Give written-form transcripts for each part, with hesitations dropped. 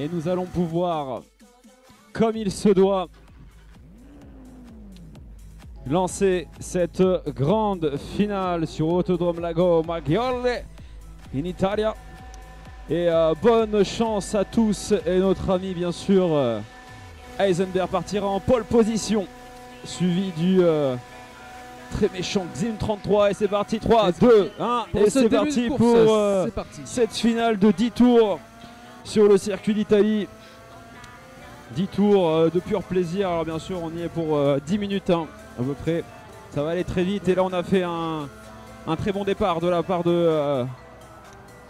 Et nous allons pouvoir, comme il se doit, lancer cette grande finale sur Autodrome Lago Maggiore in Italia. Et bonne chance à tous. Et notre ami bien sûr Eisenberg partira en pole position, suivi du très méchant Xim 33. Et c'est parti, 3, 2, 1 et c'est parti pour cette finale de 10 tours sur le circuit d'Italie. 10 tours de pur plaisir. Alors bien sûr on y est pour 10 minutes hein, à peu près. Ça va aller très vite et là on a fait un très bon départ de la part de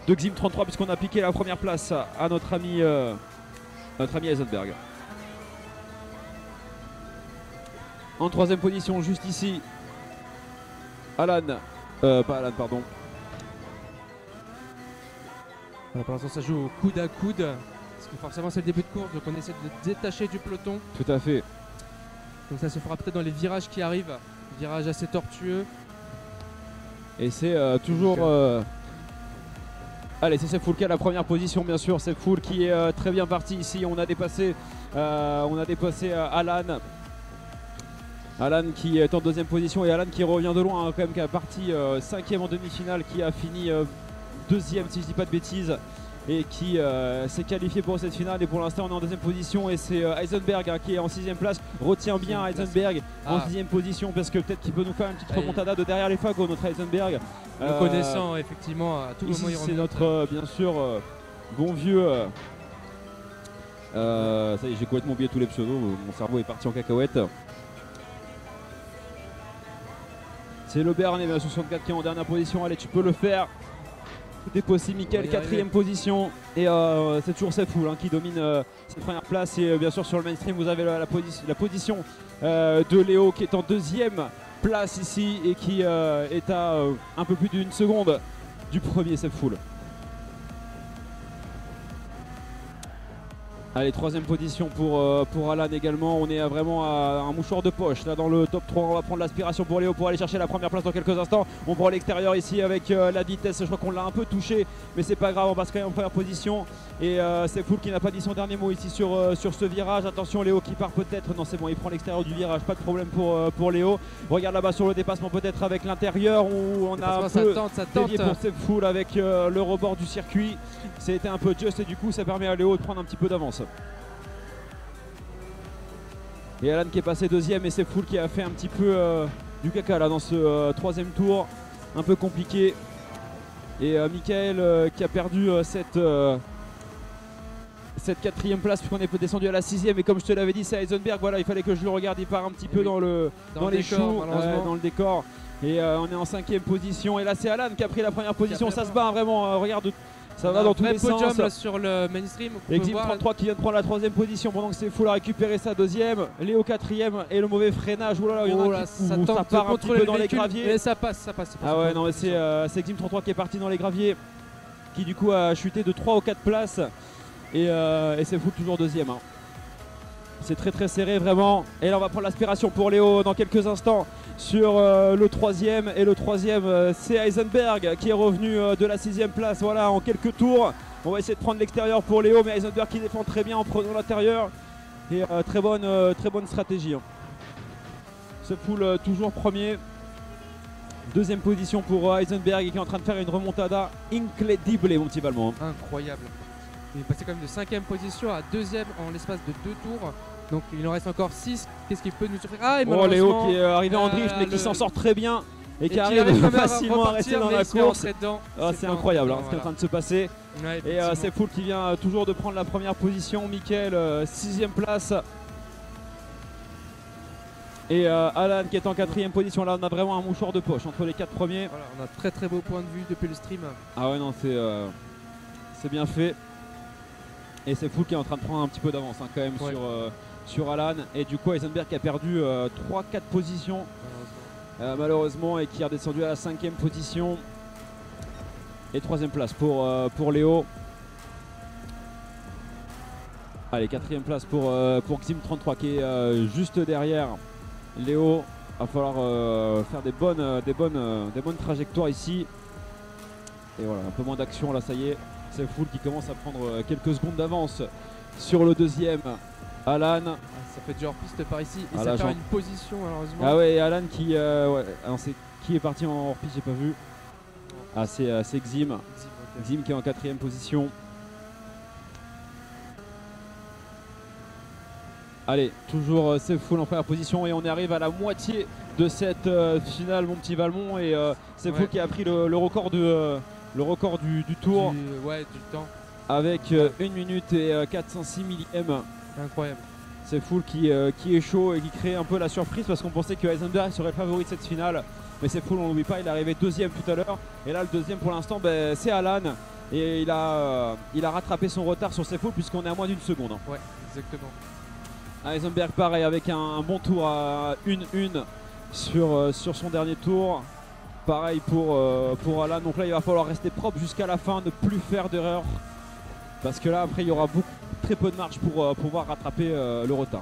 Xim 33 puisqu'on a piqué la première place à notre ami Eisenberg. En troisième position juste ici Alan, pas Alan pardon. Pour l'instant ça joue au coude à coude, parce que forcément c'est le début de course, donc on essaie de détacher du peloton. Tout à fait. Donc ça se fera peut-être dans les virages qui arrivent, virages assez tortueux. Et c'est toujours... Allez, c'est Seffoul qui a la première position bien sûr, Seffoul qui est très bien parti ici, on a dépassé Alan. Alan qui est en deuxième position et Alan qui revient de loin hein, quand même, qui a parti 5e en demi-finale, qui a fini 2e si je dis pas de bêtises et qui s'est qualifié pour cette finale. Et pour l'instant on est en deuxième position et c'est Eisenberg hein, qui est en 6e place. Retiens bien Eisenberg en 6e position parce que peut-être qu'il peut nous faire une petite remontada de derrière les fagots notre Eisenberg. Le connaissant effectivement à tout moment il remonte. C'est notre bien sûr bon vieux ça y est, j'ai complètement oublié tous les pseudos, mon cerveau est parti en cacahuète. C'est le Bernet 64 qui est en dernière position. Allez, tu peux le faire. Tout est possible. Mickaël 4e position. Et c'est toujours Seffoul hein, qui domine cette première place. Et bien sûr sur le mainstream vous avez la position de Léo qui est en 2e place ici et qui est à un peu plus d'une seconde du premier Seffoul. Allez, 3e position pour Alan également. On est vraiment à un mouchoir de poche là dans le top 3. On va prendre l'aspiration pour Léo pour aller chercher la première place dans quelques instants. On prend l'extérieur ici avec la vitesse. Je crois qu'on l'a un peu touché, mais c'est pas grave, on passe quand même en première position. Et c'est Seffoul qui n'a pas dit son dernier mot ici sur ce virage. Attention, Léo qui part peut-être. Non, c'est bon, il prend l'extérieur du virage, pas de problème pour Léo. Regarde là-bas sur le dépassement, peut-être avec l'intérieur où on a un peu dévié pour Seffoul avec le rebord du circuit. C'était un peu juste et du coup ça permet à Léo de prendre un petit peu d'avance. Et Alan qui est passé 2e et Seffoul qui a fait un petit peu du caca là dans ce 3e tour, un peu compliqué. Et Mickaël qui a perdu cette 4e place puisqu'on est descendu à la 6e. Et comme je te l'avais dit, c'est Eisenberg, voilà, il fallait que je le regarde, il part un petit peu dans les choux, dans le décor. Et on est en 5e position et là c'est Alan qui a pris la première position. Ça se bat hein, vraiment, regarde. Ça va dans tous les sens. Là, sur le mainstream. Et Xim 33 qui vient de prendre la 3e position pendant que Seffoul a récupéré sa 2e. Léo 4e et le mauvais freinage. Oh là là, il y en a qui, ça part un petit peu dans les graviers. Et ça passe. Ah ouais, non mais c'est Xim 33 qui est parti dans les graviers, qui du coup a chuté de 3 ou 4 places. Et Seffoul toujours 2e. Hein. C'est très très serré vraiment. Et là on va prendre l'aspiration pour Léo dans quelques instants sur le 3e. Et le 3e c'est Eisenberg qui est revenu de la 6e place, voilà, en quelques tours. On va essayer de prendre l'extérieur pour Léo, mais Eisenberg qui défend très bien en prenant l'intérieur. Et très bonne stratégie. Hein. Seffoul toujours premier. 2e position pour Eisenberg qui est en train de faire une remontada incredible mon petit Balmont. Incroyable. Il est passé quand même de 5e position à 2e en l'espace de 2 tours. Donc il en reste encore 6. Qu'est-ce qui peut nous souffrir? Ah, et Léo qui est arrivé en drift mais qui s'en sort très bien et qui arrive facilement à rester dans la course. C'est incroyable ce qui est en train de se passer. Ouais, et Seffoul qui vient toujours de prendre la première position. Mickaël 6e place. Et Alan qui est en 4e position. Là on a vraiment un mouchoir de poche entre les 4 premiers. Voilà, on a très très beau point de vue depuis le stream. Ah ouais non, c'est bien fait. Et Seffoul qui est en train de prendre un petit peu d'avance hein, quand même sur Alan. Et du coup Eisenberg qui a perdu 3-4 positions malheureusement et qui est redescendu à la 5e position. Et 3e place pour Léo. Allez, 4e place pour Xim 33 qui est juste derrière Léo. Il va falloir faire des bonnes trajectoires ici. Et voilà, un peu moins d'action là, ça y est. Seffoul qui commence à prendre quelques secondes d'avance sur le deuxième. Alan. Ah, ça fait du hors-piste par ici. Et Ah, ça là, perd une position malheureusement. Ah ouais, Alan qui... ouais. Alors c'est qui est parti en hors-piste, j'ai pas vu. Ah c'est Xim. Xim qui est en 4ème position. Allez, toujours c'est full en première position et on arrive à la moitié de cette finale, mon petit Valmont. Et c'est full qui a pris le record, le record du tour. Du temps. Avec 1 minute et 406 millièmes. Incroyable. C'est full qui est chaud et qui crée un peu la surprise parce qu'on pensait que Heisenberg serait le favori de cette finale. Mais c'est full, on n'oublie pas, il est arrivé deuxième tout à l'heure. Et là, le deuxième pour l'instant, c'est Alan. Et il a rattrapé son retard sur ses full puisqu'on est à moins d'1 seconde. Ouais, exactement. Heisenberg pareil avec un bon tour à 1-1 sur son dernier tour. Pareil pour Alan. Donc là, il va falloir rester propre jusqu'à la fin, ne plus faire d'erreur. Parce que là, après, il y aura très peu de marge pour pouvoir rattraper le retard.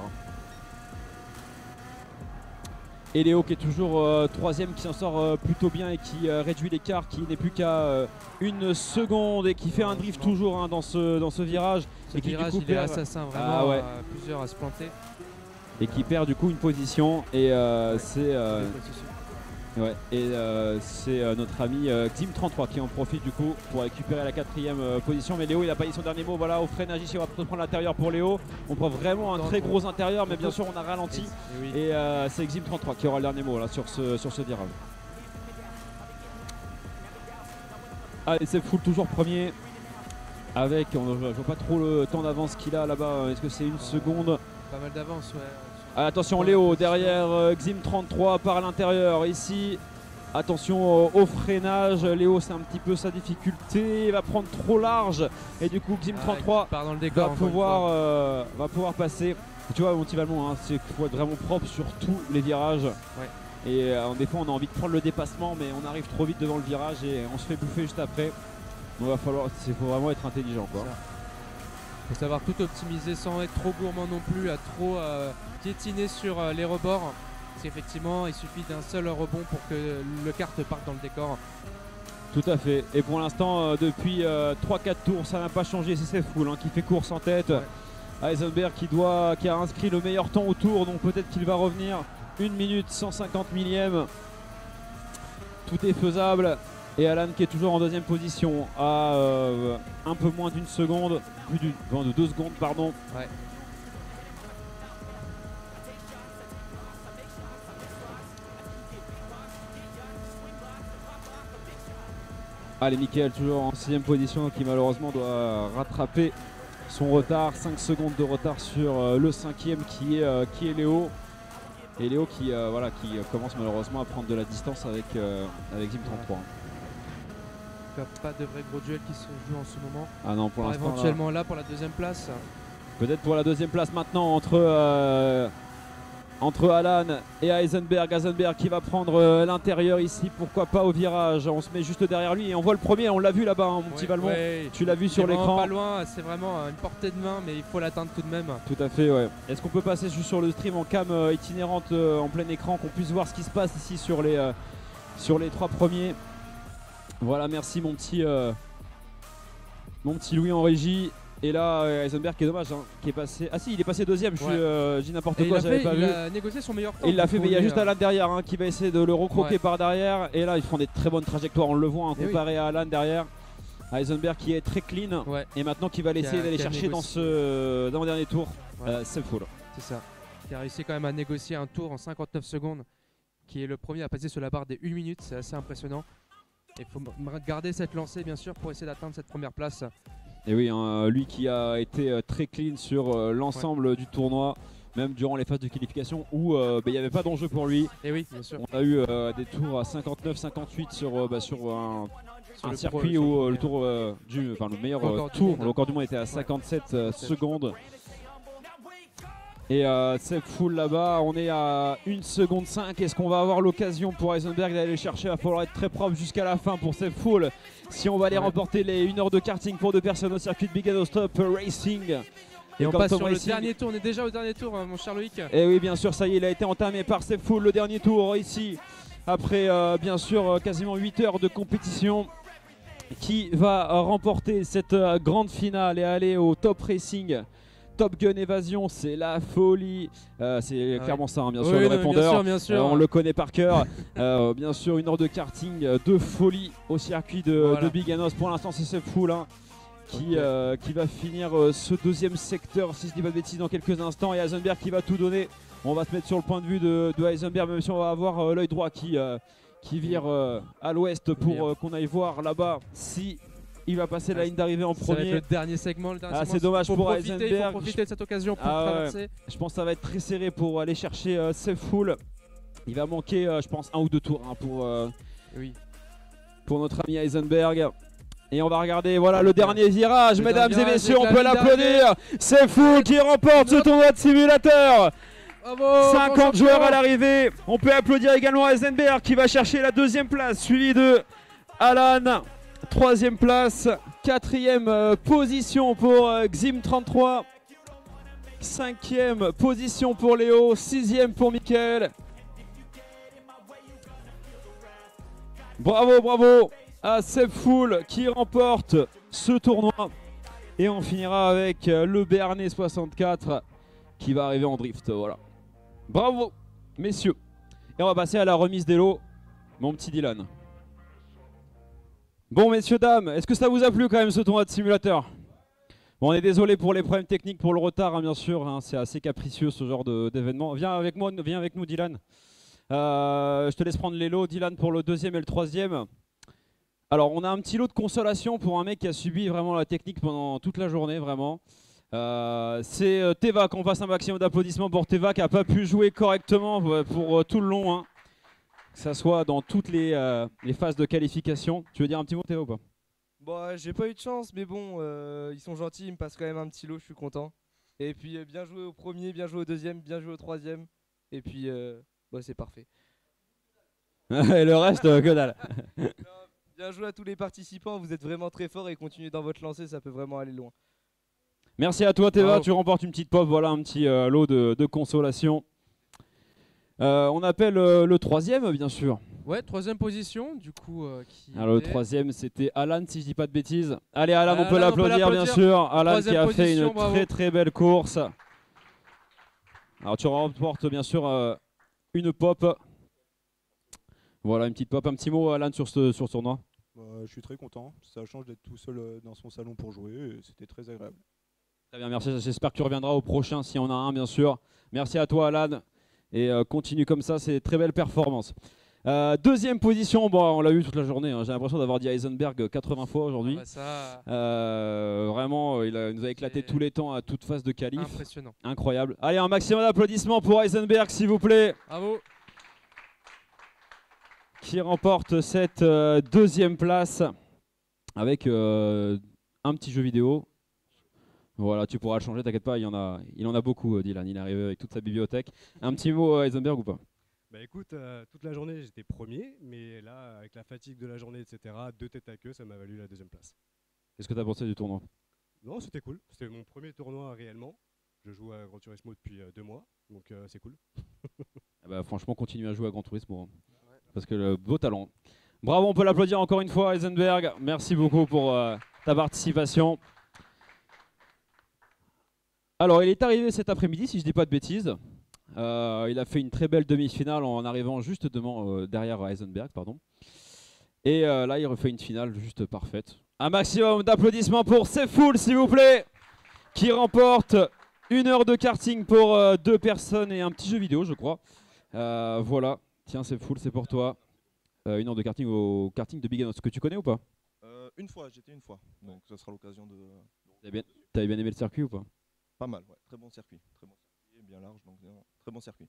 Et Léo qui est toujours 3ème, qui s'en sort plutôt bien et qui réduit l'écart, qui n'est plus qu'à 1 seconde et qui fait un drift toujours dans ce virage. Ce et qui virage, du coup, il est assassin, vraiment, plusieurs à se planter. Et qui perd du coup une position. Et c'est notre ami Xim33 qui en profite du coup pour récupérer la 4ème position. Mais Léo il a pas eu son dernier mot. Voilà, au freinage ici on va prendre l'intérieur pour Léo. On prend vraiment un très gros intérieur, mais bien sûr on a ralenti. Et c'est Xim33 qui aura le dernier mot là, sur ce virage. Allez, c'est full toujours premier. Avec, je vois pas trop le temps d'avance qu'il a là-bas. Est-ce que c'est 1 seconde? Pas mal d'avance, ouais. Attention Léo derrière Xim33 par l'intérieur ici. Attention au freinage. Léo c'est un petit peu sa difficulté. Il va prendre trop large. Et du coup Xim33 va pouvoir passer. Et tu vois mon petit Valmont, c'est qu'il faut être vraiment propre sur tous les virages. Ouais. Et des fois on a envie de prendre le dépassement mais on arrive trop vite devant le virage et on se fait bouffer juste après. Donc il faut vraiment être intelligent quoi. Il faut savoir tout optimiser sans être trop gourmand non plus, à trop piétiner sur les rebords. Parce qu'effectivement, il suffit d'un seul rebond pour que le kart parte dans le décor. Tout à fait. Et pour l'instant, depuis 3-4 tours, ça n'a pas changé. C'est full qui fait course en tête. Ouais. Heisenberg qui a inscrit le meilleur temps au tour, donc peut-être qu'il va revenir. 1 minute 150 millièmes. Tout est faisable. Et Alan qui est toujours en 2ème position à un peu moins d'1 seconde, de 2 secondes pardon. Ouais. Allez, Mickaël toujours en 6ème position qui malheureusement doit rattraper son retard. 5 secondes de retard sur le 5ème qui est Léo. Et Léo qui commence malheureusement à prendre de la distance avec Xim33. Pas de vrai gros duel qui se joue en ce moment. Ah non, pour l'instant. Éventuellement là pour la 2ème place. Peut-être pour la 2ème place maintenant entre Alan et Heisenberg. Heisenberg qui va prendre l'intérieur ici, pourquoi pas au virage. On se met juste derrière lui et on voit le premier, on l'a vu là-bas, mon petit Valmont. Tu l'as vu sur l'écran. Pas loin, c'est vraiment une portée de main, mais il faut l'atteindre tout de même. Tout à fait, ouais. Est-ce qu'on peut passer juste sur le stream en cam itinérante en plein écran, qu'on puisse voir ce qui se passe ici sur les 3 premiers? Voilà, merci mon petit Louis en régie. Et là, Heisenberg qui est dommage, qui est passé. Ah si, il est passé 2ème, je dis n'importe quoi, j'avais pas vu. Il a négocié son meilleur temps. Et il l'a fait, mais il y a juste Alan derrière qui va essayer de le recroquer par derrière. Et là, ils font des très bonnes trajectoires, on le voit comparé à Alan derrière. Heisenberg qui est très clean et maintenant qui va essayer d'aller chercher dans le dernier tour. C'est full. C'est ça. Qui a réussi quand même à négocier un tour en 59 secondes, qui est le premier à passer sur la barre des 1 minute, c'est assez impressionnant. Il faut garder cette lancée bien sûr pour essayer d'atteindre cette première place. Et oui, lui qui a été très clean sur l'ensemble du tournoi, même durant les phases de qualification où il n'y avait pas d'enjeu pour lui. Et oui, bien sûr. On a eu des tours à 59-58 sur un circuit où le tour le meilleur tour, le record du monde était à 57 secondes. Et c'est full là-bas, on est à 1 seconde 5. Est-ce qu'on va avoir l'occasion pour Heisenberg d'aller chercher? Il va falloir être très propre jusqu'à la fin pour ces full. Si on va aller remporter les 1 heure de karting pour 2 personnes au circuit de Big & Stop Racing. Et on passe sur le dernier tour, on est déjà au dernier tour mon cher Loïc. Et oui bien sûr, ça y est, il a été entamé par ces full, le dernier tour ici. Après bien sûr quasiment 8 heures de compétition. Qui va remporter cette grande finale et aller au Top Racing Top Gun Évasion, c'est la folie. C'est clairement ça, hein, bien sûr, Oui, le non, répondeur. bien sûr. On le connaît par cœur. Bien sûr, une heure de karting de folie au circuit de Big Anos. Pour l'instant, c'est Seb Fool hein, qui va finir ce deuxième secteur, si je dis pas de bêtises, dans quelques instants. Et Heisenberg qui va tout donner. On va se mettre sur le point de vue de Heisenberg, même si on va avoir l'œil droit qui vire à l'ouest pour qu'on aille voir là-bas si il va passer la ligne d'arrivée en Ça va être premier. le dernier segment. C'est dommage pour Heisenberg. Il faut profiter de cette occasion pour traverser. Je pense que ça va être très serré pour aller chercher Seb Fool. Il va manquer, je pense, 1 ou 2 tours hein, pour notre ami Heisenberg. Et on va regarder, voilà le dernier virage, mesdames et messieurs, on peut l'applaudir. Seb Fool qui remporte ce tournoi de simulateur. Bravo, 50 joueurs à l'arrivée. On peut applaudir également Heisenberg qui va chercher la 2e place, suivi de Alan. 3e place, 4e position pour Xim33, 5e position pour Léo, 6e pour Mickaël. Bravo, bravo à Seb Fool qui remporte ce tournoi. Et on finira avec le Béarnais 64 qui va arriver en drift. Voilà. Bravo, messieurs. Et on va passer à la remise des lots, mon petit Dylan. Bon, messieurs, dames, est-ce que ça vous a plu quand même ce tournoi de simulateur? Bon, on est désolé pour les problèmes techniques, pour le retard, hein, bien sûr. Hein, c'est assez capricieux ce genre d'événement. Viens avec nous, Dylan. Je te laisse prendre les lots, Dylan, pour le 2e et le 3e. Alors, on a un petit lot de consolation pour un mec qui a subi vraiment la technique pendant toute la journée, vraiment. C'est Teva, qu'on fasse un maximum d'applaudissements pour Teva qui n'a pas pu jouer correctement pour tout le long. Hein. Que ça soit dans toutes les phases de qualification. Tu veux dire un petit mot, Théo, ou pas? Bon, j'ai pas eu de chance, mais bon, ils sont gentils, ils me passent quand même un petit lot, je suis content. Et puis bien joué au premier, bien joué au deuxième, bien joué au troisième. Et puis, bon, c'est parfait. Et le reste, que dalle. Bien joué à tous les participants, vous êtes vraiment très forts et continuez dans votre lancée, ça peut vraiment aller loin. Merci à toi, Théo, tu remportes une petite pop, voilà un petit lot de consolation. On appelle le 3e, bien sûr. Ouais, 3e position, du coup. Alors le 3e, c'était Alan, si je dis pas de bêtises. Allez, Alan, on peut l'applaudir, bien sûr. Alan qui a fait une très belle course. Alors tu remportes, bien sûr, une pop. Voilà, une petite pop. Un petit mot, Alan, sur ce tournoi. Je suis très content. Ça change d'être tout seul dans son salon pour jouer. Et c'était très agréable. Très bien, merci. J'espère que tu reviendras au prochain, s'il y en a un, bien sûr. Merci à toi, Alan. Et continue comme ça, c'est très belle performance. 2e position, bon, on l'a eu toute la journée, hein. J'ai l'impression d'avoir dit Heisenberg 80 fois aujourd'hui. Vraiment, il nous a éclaté tous les temps à toute phase de qualif. Impressionnant. Incroyable. Allez, un maximum d'applaudissements pour Heisenberg, s'il vous plaît. Bravo. Qui remporte cette 2e place avec un petit jeu vidéo. Voilà, tu pourras le changer, t'inquiète pas, il en a beaucoup, Dylan. Il est arrivé avec toute sa bibliothèque. Un petit mot, Heisenberg, ou pas? Bah écoute, toute la journée j'étais premier, mais là, avec la fatigue de la journée, etc., 2 têtes à queue, ça m'a valu la 2e place. Qu'est-ce que tu as pensé du tournoi? Non, c'était cool. C'était mon premier tournoi réellement. Je joue à Gran Turismo depuis 2 mois, donc c'est cool. Bah, franchement, continue à jouer à Gran Turismo, hein, parce que le beau talent. Bravo, on peut l'applaudir encore une fois, Heisenberg. Merci beaucoup pour ta participation. Alors, il est arrivé cet après-midi, si je dis pas de bêtises. Il a fait une très belle demi-finale en arrivant juste derrière Heisenberg, pardon. Et là, il refait une finale juste parfaite. Un maximum d'applaudissements pour Seb Fool, s'il vous plaît, qui remporte 1 heure de karting pour 2 personnes et un petit jeu vidéo, je crois. Voilà, tiens, Seb Fool, c'est pour toi. 1 heure de karting au karting de Big Anos, que tu connais ou pas? Une fois, j'étais une fois, donc ça sera l'occasion de... T'avais bien aimé le circuit ou pas? Pas mal, ouais. Très bon circuit, bien large, donc très bon circuit.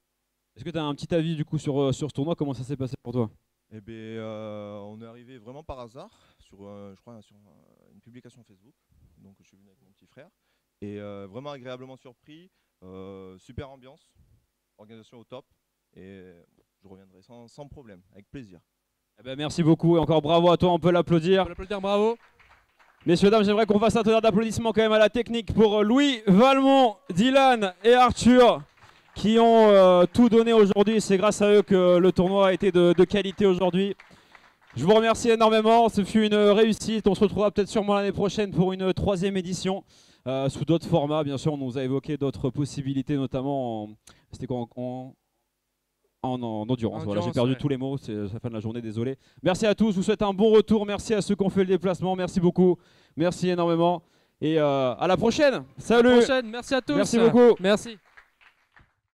Est-ce que tu as un petit avis du coup sur ce tournoi? Comment ça s'est passé pour toi? Eh bien, on est arrivé vraiment par hasard sur, je crois, sur une publication Facebook. Donc je suis venu avec mon petit frère et vraiment agréablement surpris. Super ambiance, organisation au top et je reviendrai sans problème, avec plaisir. Eh ben, merci beaucoup et encore bravo à toi, on peut l'applaudir. On peut l'applaudir, bravo. Messieurs, dames, j'aimerais qu'on fasse un tonnerre d'applaudissements quand même à la technique pour Louis, Valmont, Dylan et Arthur qui ont tout donné aujourd'hui. C'est grâce à eux que le tournoi a été de qualité aujourd'hui. Je vous remercie énormément, ce fut une réussite. On se retrouvera peut-être sûrement l'année prochaine pour une 3e édition. sous d'autres formats. Bien sûr, on nous a évoqué d'autres possibilités, notamment c'était quoi en endurance. Voilà, j'ai perdu tous les mots, c'est la fin de la journée, désolé. Merci à tous, je vous souhaite un bon retour. Merci à ceux qui ont fait le déplacement, merci beaucoup. Merci énormément. Et à la prochaine. Salut. À la prochaine, merci à tous. Merci beaucoup. Merci.